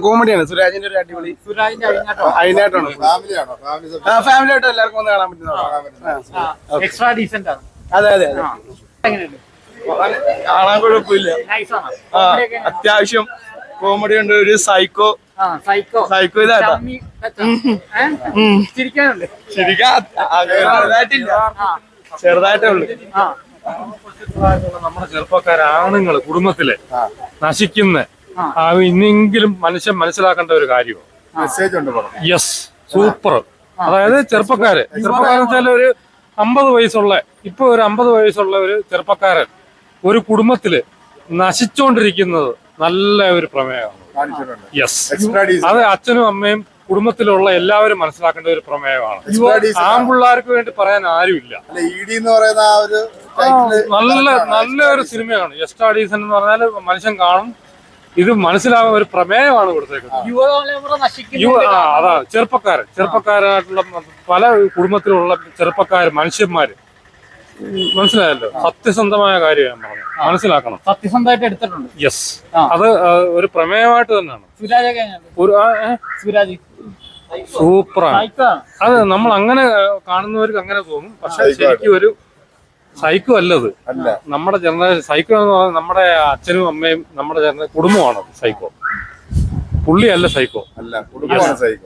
കോമഡിയാണ്. സുരാജിന്റെ ഒരു അടിപൊളി അതിനായിട്ടാണ് ഫാമിലി ആയിട്ട് എല്ലാവർക്കും ഒന്ന് കാണാൻ പറ്റുന്ന എക്സ്ട്രാ ഡീസന്റ് ആണ്. അതെ അതെ അതെ കാണാൻ കുഴപ്പമില്ല. അത്യാവശ്യം കോമഡി ഉണ്ട്. ഒരു സൈക്കോ സൈക്കോ ഇതായിട്ടാ ചിരിക്കാനുണ്ട്. ശരിക്കും ചെറുതായിട്ടേ ഉള്ളു. നമ്മുടെ ചെറുപ്പക്കാരാണുങ്ങള് കുടുംബത്തിലെ നശിക്കുന്ന ഇന്നെങ്കിലും മനുഷ്യൻ മനസ്സിലാക്കേണ്ട ഒരു കാര്യമാണ്. Yes, super. അതായത് ചെറുപ്പക്കാരെന്ന് വെച്ചാൽ ഒരു 50 വയസ്സുള്ള ഒരു 50 വയസ്സുള്ള ഒരു ചെറുപ്പക്കാരൻ ഒരു കുടുംബത്തില് നശിച്ചുകൊണ്ടിരിക്കുന്നത് നല്ല ഒരു പ്രമേയമാണ്. യെസ്, അത് അച്ഛനും അമ്മയും കുടുംബത്തിലുള്ള എല്ലാവരും മനസ്സിലാക്കേണ്ട ഒരു പ്രമേയമാണ്. ആൺപിള്ളേർക്ക് വേണ്ടി പറയാൻ ആരുമില്ല. നല്ലൊരു സിനിമയാണ്. എക്സ്ട്രാ ഡീസന്റ് എന്ന് പറഞ്ഞാൽ മനുഷ്യൻ കാണും. ഇത് മനസ്സിലാവുന്ന ഒരു പ്രമേയമാണ് കൊടുത്തേക്കുന്നത്. അതാ ചെറുപ്പക്കാരായിട്ടുള്ള പല കുടുംബത്തിലുള്ള മനുഷ്യന്മാര് മനസ്സിലായല്ലോ. സത്യസന്ധമായ കാര്യം ഞാൻ പറഞ്ഞു, മനസ്സിലാക്കണം. സത്യസന്ധമായിട്ട് എടുത്തിട്ടുണ്ട്. യെസ്, അത് ഒരു പ്രമേയമായിട്ട് തന്നെയാണ്. സൂപ്പറാണ്. അത് നമ്മൾ അങ്ങനെ കാണുന്നവർക്ക് അങ്ങനെ തോന്നും. പക്ഷെ ശരിക്കും ഒരു സൈക്കോ അല്ലത്. നമ്മുടെ ജനറേഷൻ സൈക്കോ എന്ന് പറഞ്ഞാൽ നമ്മുടെ അച്ഛനും അമ്മയും നമ്മുടെ കുടുംബമാണ് സൈക്കോ. പുള്ളിയല്ല സൈക്കോ,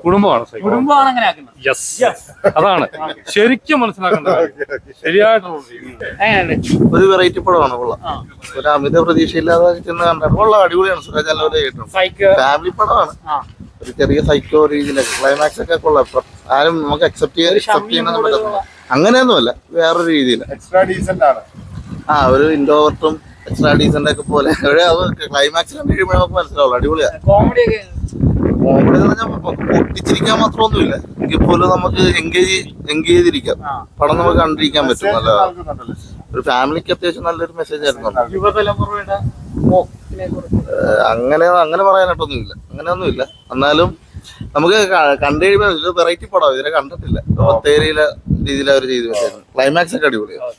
കുടുംബമാണ് സൈക്കോ. യെസ്, അതാണ് ശരിക്കും മനസ്സിലാക്കേണ്ടത്. ശരിയായിട്ടുള്ള ഒരു വെറൈറ്റി പടമാണ്. ഒരു അമിത പ്രതീക്ഷയില്ലാതെ ചെന്ന് കണ്ടപ്പോൾ അടിപൊളിയാണ്. സുരാജ് ഫാമിലി പടമാണ്. ഒരു ചെറിയ സൈക്കോ രീതിയിലൊക്കെ ക്ലൈമാക്സ് ഒക്കെ കൊള്ളാം. ആരും നമുക്ക് അക്സെപ്റ്റ് ചെയ്യാൻ പറ്റുന്നില്ല. അങ്ങനെയൊന്നുമല്ല, വേറൊരു രീതിയിൽ ഒരു ഇൻട്രോവർട്ടും എക്സ്ട്രാ ഡീസന്റ് ഒക്കെ പോലെ ക്ലൈമാക്സ് കണ്ടു കഴിയുമ്പോഴേ നമുക്ക് മനസ്സിലാവുള്ളൂ. അടിപൊളിയാണ്. കോമഡി എന്ന് പറഞ്ഞാൽ പൊട്ടിച്ചിരിക്കാൻ മാത്രമൊന്നുമില്ല. എങ്കിൽ പോലും നമുക്ക് എൻഗേജ് ചെയ്തിരിക്കാം. പടം നമുക്ക് കണ്ടിരിക്കാൻ പറ്റും. നല്ലതാണ്. ഒരു ഫാമിലിക്ക് അത്യാവശ്യം നല്ലൊരു മെസ്സേജ് ആയിരുന്നു. അങ്ങനെ പറയാനായിട്ടൊന്നുമില്ല. അങ്ങനെയൊന്നുമില്ല. എന്നാലും നമുക്ക് കണ്ടു കഴിയുമ്പോൾ വെറൈറ്റി പടം ഇതിനെ കണ്ടിട്ടില്ല. പ്രത്യേക രീതിയിൽ അവർ ചെയ്തു വെച്ചായിരുന്നു. ക്ലൈമാക്സ് ഒക്കെ അടിപൊളിയാണ്.